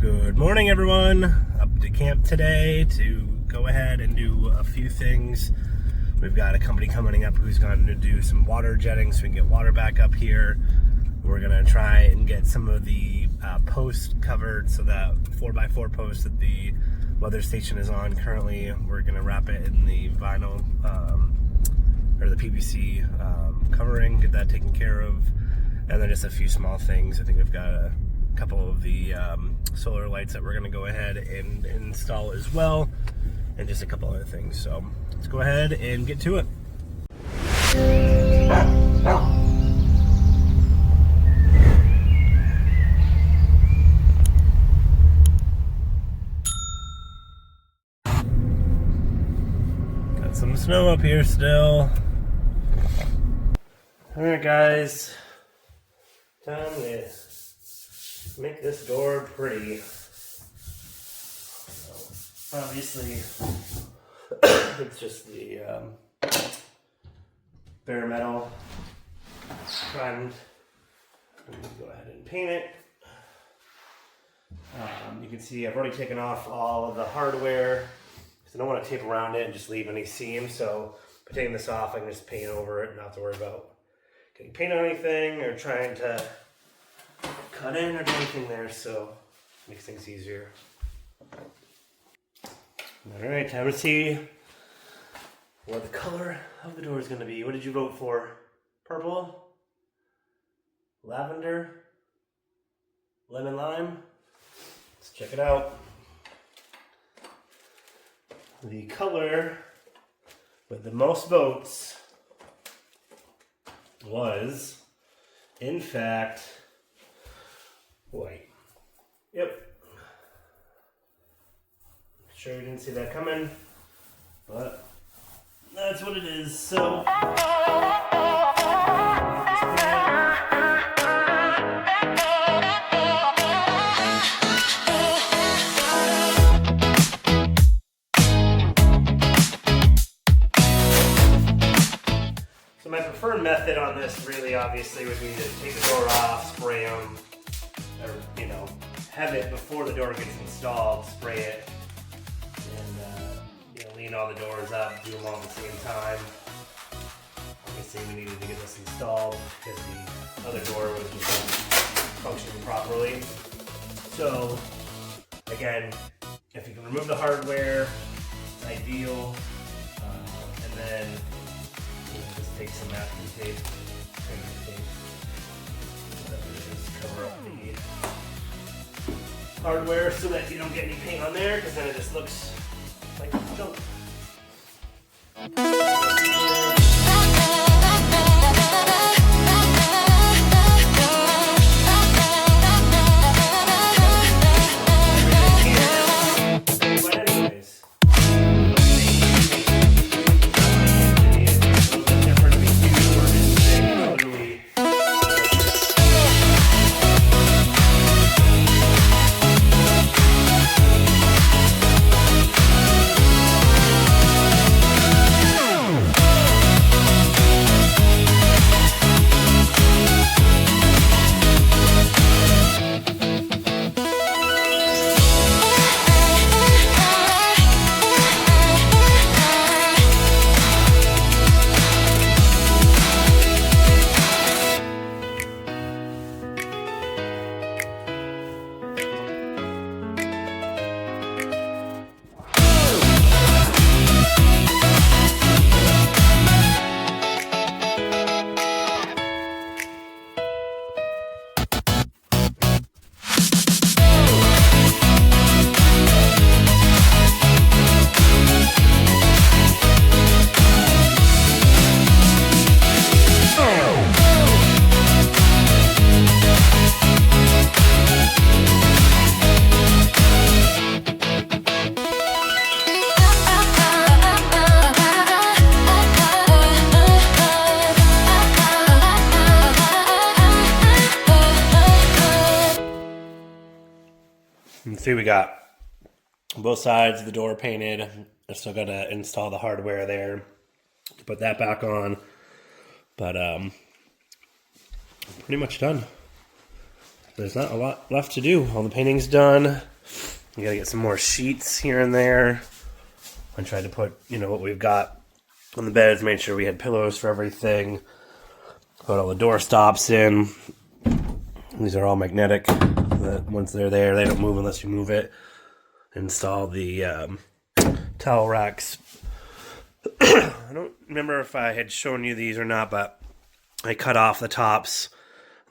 Good morning, everyone. Up to camp today to go ahead and do a few things. We've got a company coming up who's going to do some water jetting so we can get water back up here. We're going to try and get some of the posts covered, so that 4x4 post that the weather station is on currently, we're going to wrap it in the vinyl or the PVC covering, get that taken care of. And then just a few small things. I think we've got a couple of the solar lights that we're going to go ahead and install as well, and just a couple other things. So let's go ahead and get to it. Got some snow up here still. Alright guys, time to make this door pretty. So, obviously, it's just the bare metal front. I'm going to go ahead and paint it. You can see I've already taken off all of the hardware because I don't want to tape around it and just leave any seams. So by taking this off, I can just paint over it and not have to worry about getting paint on anything or trying to cut in or do anything there, so makes things easier. Alright, time to see what the color of the door is going to be. What did you vote for? Purple? Lavender? Lemon lime? Let's check it out. The color with the most votes was, in fact, white. Yep. Sure you didn't see that coming, but that's what it is. So my preferred method on this really obviously would be to take the door off, spray them, or have it before the door gets installed, spray it, and lean all the doors up, do them all at the same time. Obviously we needed to get this installed because the other door was just not functioning properly. So again, if you can remove the hardware, it's ideal, and then just take some masking tape, just cover up the hardware so that you don't get any paint on there, because then it just looks like junk. You can see we got both sides of the door painted. I still got to install the hardware there to put that back on. But pretty much done. There's not a lot left to do. All the painting's done. You gotta get some more sheets here and there. I tried to put, what we've got on the beds, made sure we had pillows for everything. Put all the door stops in. These are all magnetic. That once they're there, they don't move unless you move it. Install the towel racks. I don't remember if I had shown you these or not, but I cut off the tops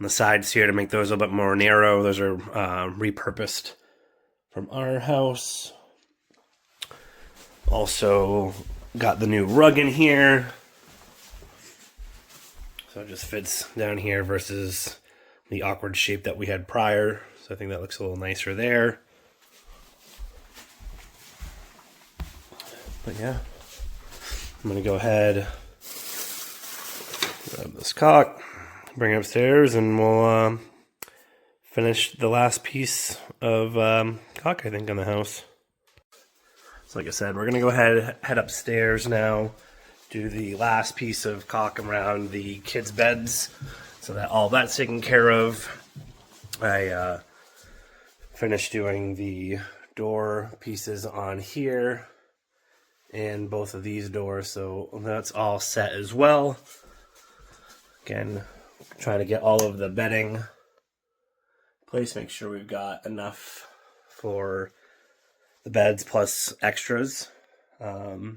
on the sides here to make those a little bit more narrow. Those are repurposed from our house. Also got the new rug in here. So it just fits down here versus the awkward shape that we had prior. So I think that looks a little nicer there. But yeah, I'm gonna go ahead, grab this caulk, bring it upstairs, and we'll finish the last piece of caulk, I think, on the house. So like I said, we're gonna go ahead, head upstairs now, do the last piece of caulk around the kids' beds, so that all that's taken care of. I finished doing the door pieces on here and both of these doors, so that's all set as well. Again, trying to get all of the bedding in place, make sure we've got enough for the beds plus extras. But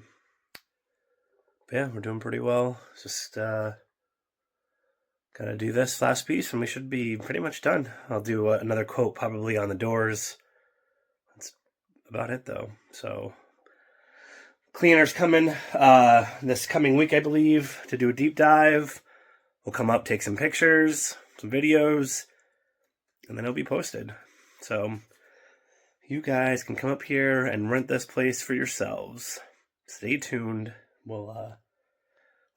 yeah, we're doing pretty well. Just gotta do this last piece and we should be pretty much done. I'll do another coat probably on the doors. That's about it though. So cleaner's coming this coming week, I believe, to do a deep dive. We'll come up, take some pictures, some videos, and then it'll be posted. So you guys can come up here and rent this place for yourselves. Stay tuned. We'll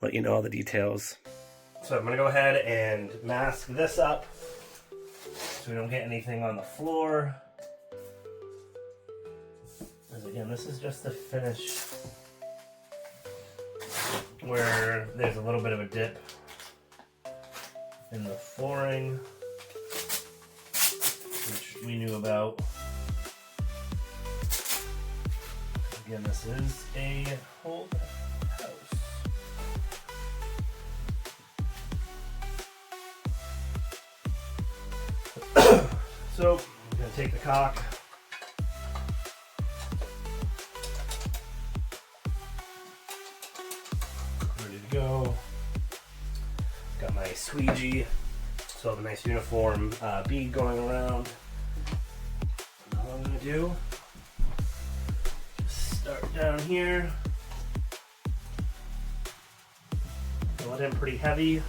let you know all the details. So I'm going to go ahead and mask this up so we don't get anything on the floor. Because again, this is just the finish where there's a little bit of a dip in the flooring, which we knew about. Again, this is a whole house. So, I'm going to take the caulk, ready to go. Got my squeegee, so I have a nice uniform bead going around. And all I'm going to do, start down here, fill it in pretty heavy.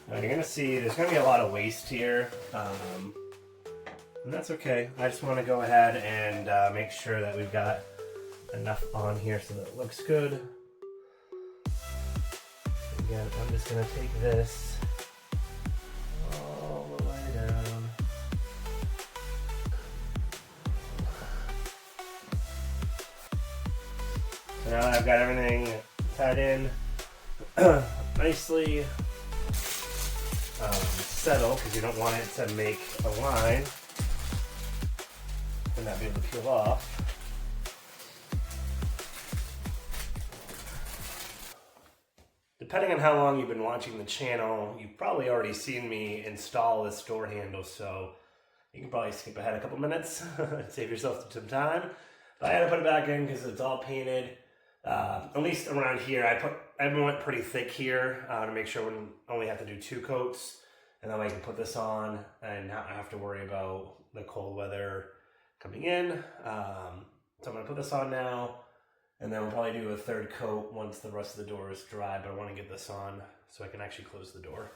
Now you're going to see there's going to be a lot of waste here, and that's okay. I just want to go ahead and make sure that we've got enough on here so that it looks good. Again, I'm just going to take this all the way down. So now that I've got everything tied in nicely, settle, because you don't want it to make a line and not be able to peel off. Depending on how long you've been watching the channel, you've probably already seen me install this door handle, so you can probably skip ahead a couple minutes, save yourself some time. But I had to put it back in because it's all painted. At least around here, I went pretty thick here to make sure we only have to do 2 coats. And then I can put this on and not have to worry about the cold weather coming in. So I'm going to put this on now, and then we'll probably do a 3rd coat once the rest of the door is dry, but I want to get this on so I can actually close the door.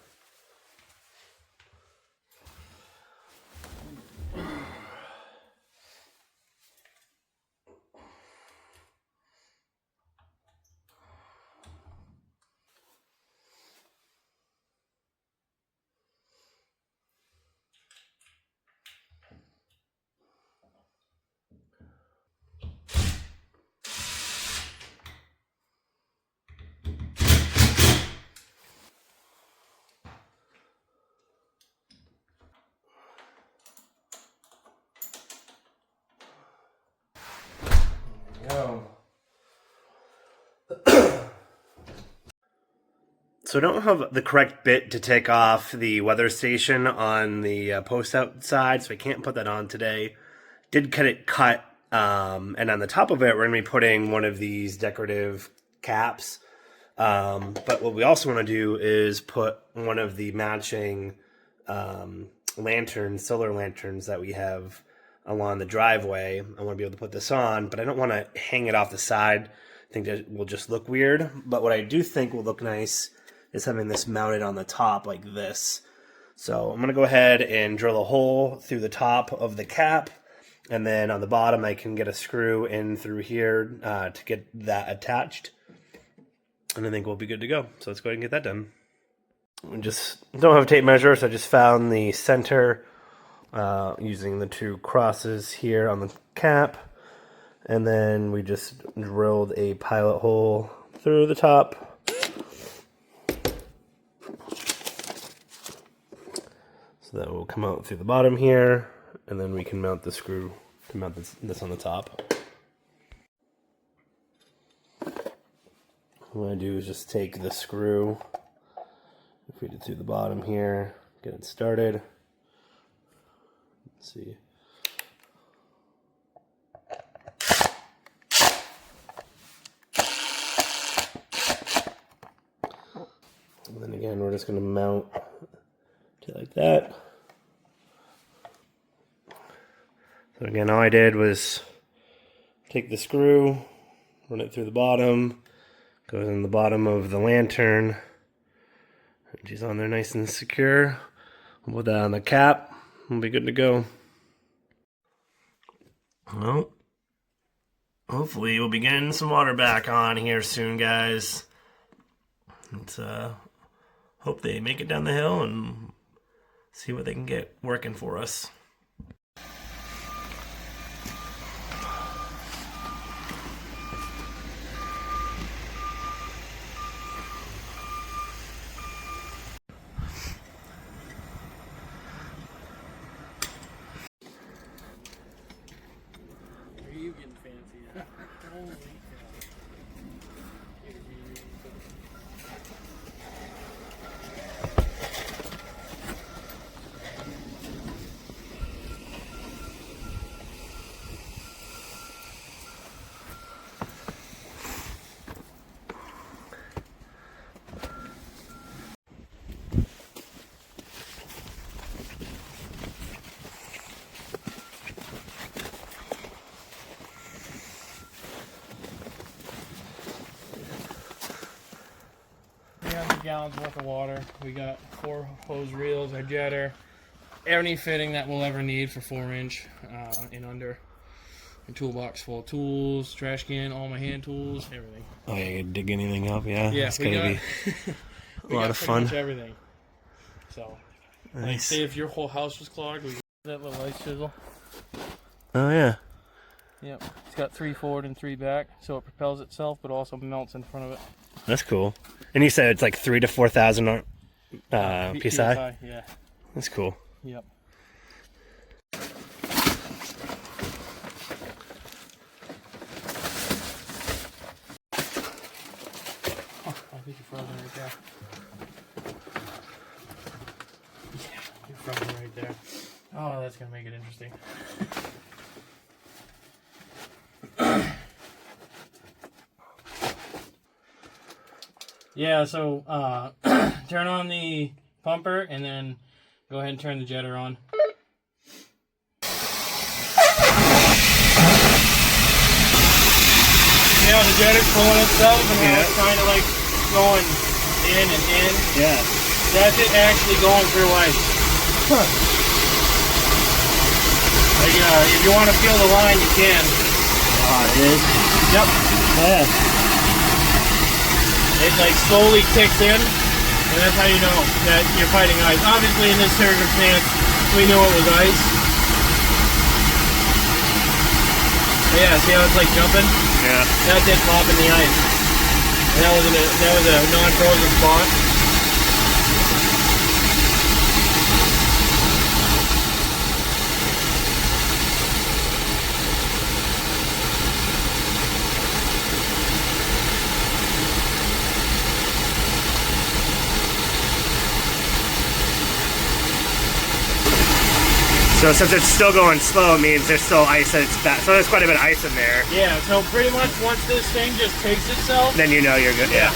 go. So I don't have the correct bit to take off the weather station on the post outside, so I can't put that on today. Did cut it and on the top of it, we're going to be putting one of these decorative caps. But what we also want to do is put one of the matching lanterns, solar lanterns that we have along the driveway. I want to be able to put this on, but I don't want to hang it off the side. I think that will just look weird. But what I do think will look nice is having this mounted on the top like this. So I'm going to go ahead and drill a hole through the top of the cap. And then on the bottom, I can get a screw in through here to get that attached. And I think we'll be good to go. So let's go ahead and get that done. We just don't have a tape measure, so I just found the center using the two crosses here on the cap. And then we just drilled a pilot hole through the top. So that will come out through the bottom here. And then we can mount the screw to mount this on the top. What I do is just take the screw, feed it through the bottom here, get it started. Let's see. And then again, we're just going to mount it like that. So again, all I did was take the screw, run it through the bottom, goes in the bottom of the lantern, and she's on there nice and secure. We'll put that on the cap, we'll be good to go. Well, hopefully we'll be getting some water back on here soon, guys. Let's hope they make it down the hill and see what they can get working for us. You getting fancy? Holy cow. Gallons worth of water. We got 4 hose reels, a jetter, any fitting that we'll ever need for 4-inch and under. A toolbox full of tools, trash can, all my hand tools, everything. Oh yeah, you can dig anything up, yeah. Yeah, it's gonna be a lot of fun. Much everything. So, nice. like, say if your whole house was clogged, we got that little ice chisel. Oh yeah. Yep, it's got 3 forward and 3 back, so it propels itself, but also melts in front of it. That's cool. And you said it's like 3,000 to 4,000 PSI? Yeah. That's cool. Yep. Oh, I think you're frozen right there. Yeah, you're frozen right there. Oh, that's going to make it interesting. Yeah, so turn on the pumper and then go ahead and turn the jetter on. Yeah, the jetter's pulling itself and now it's kind of like going in and in. Yeah. That's it actually going through ice. Huh. Like, if you want to feel the line, you can. Oh, it is? Yep. Yeah. It like slowly kicks in, and that's how you know that you're fighting ice. Obviously, in this circumstance, we knew it was ice. But yeah, see how it's like jumping? Yeah. That's it popping the ice. And that was a non-frozen spot. So since it's still going slow, it means there's still ice at its back. So there's quite a bit of ice in there. Yeah, so pretty much once this thing just takes itself, Then you know you're good. Yeah.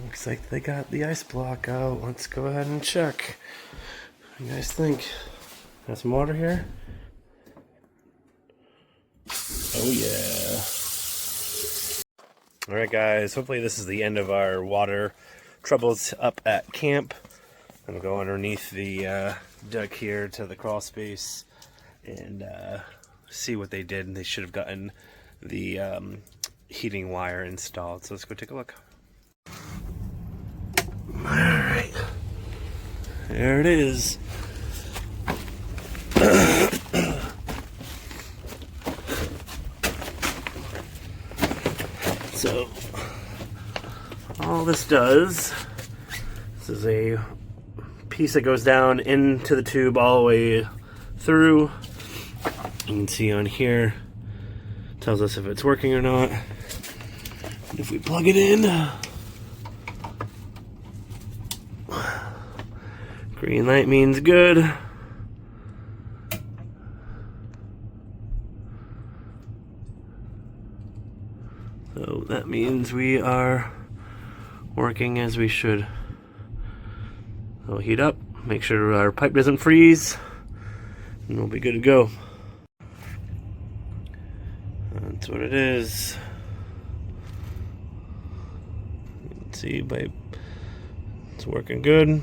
Looks like they got the ice block out. Let's go ahead and check. What do you guys think? Got some water here? Oh yeah. Alright guys, hopefully this is the end of our water troubles up at camp. I'm gonna go underneath the deck here to the crawl space and see what they did. They should have gotten the heating wire installed. So let's go take a look. Alright. There it is. So, all this does, this is a piece that goes down into the tube all the way through. You can see on here, tells us if it's working or not. And if we plug it in, green light means good. So that means we are working as we should. It'll heat up, make sure our pipe doesn't freeze, and we'll be good to go. That's what it is. You can see pipe, it's working good.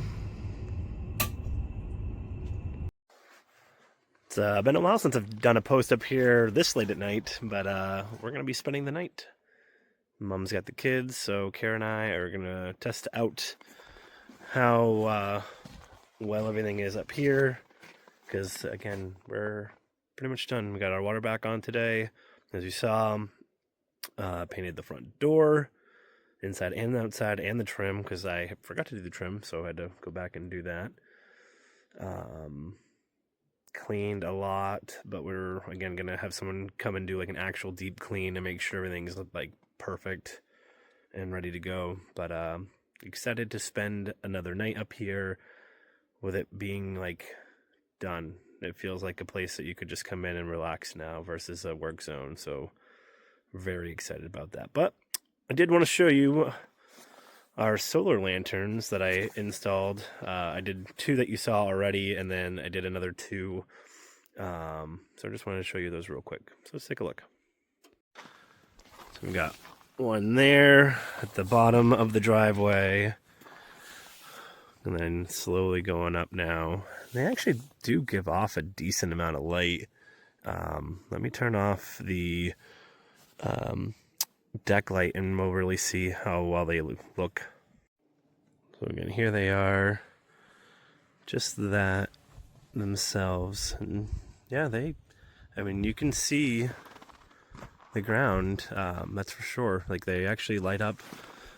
It's been a while since I've done a post up here this late at night, but we're going to be spending the night. Mom's got the kids, so Kara and I are going to test out how well everything is up here. Because, again, we're pretty much done. We got our water back on today. As you saw, painted the front door, inside and outside, and the trim, because I forgot to do the trim, so I had to go back and do that. Cleaned a lot, but we're, again, going to have someone come and do, like, an actual deep clean to make sure everything's, like, perfect and ready to go. But excited to spend another night up here with it being like done. It feels like a place that you could just come in and relax now versus a work zone, so very excited about that. But I did want to show you our solar lanterns that I installed. I did 2 that you saw already, and then I did another 2. So I just wanted to show you those real quick. So let's take a look. So we've got one there at the bottom of the driveway, and then slowly going up now. They actually do give off a decent amount of light. Let me turn off the deck light and we'll really see how well they look. So again, here they are, just that themselves. And yeah, I mean, you can see the ground, that's for sure. Like, they actually light up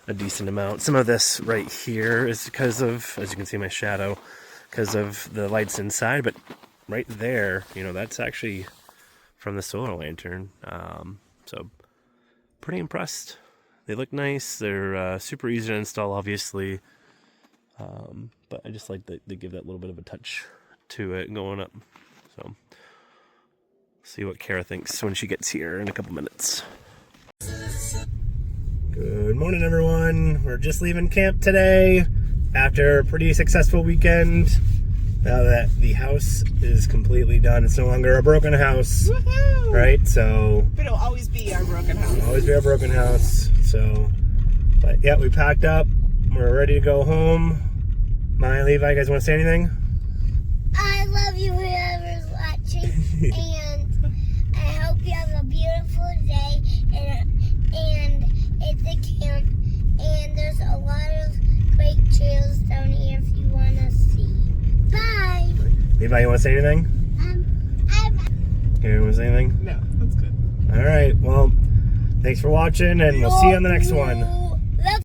a decent amount. Some of this right here is because of, as you can see, my shadow, because of the lights inside, but right there, you know, that's actually from the solar lantern. So pretty impressed. They look nice. They're super easy to install, obviously, but I just like that they give that little bit of a touch to it going up. So see what Kara thinks when she gets here in a couple minutes. Good morning, everyone. We're just leaving camp today after a pretty successful weekend. Now that the house is completely done, it's no longer a broken house. Woohoo! Right? So, but it'll always be our broken house. It'll always be our broken house. So, but yeah, we packed up. We're ready to go home. Maya, Levi, you guys want to say anything? I love you, whoever's watching, and I hope you have a beautiful day. And it's a camp, and there's a lot of great trails down here if you want to see. Bye. Levi, you want to say anything? You want to say anything? No, that's good. All right. Well, thanks for watching, and we'll see you on the next one.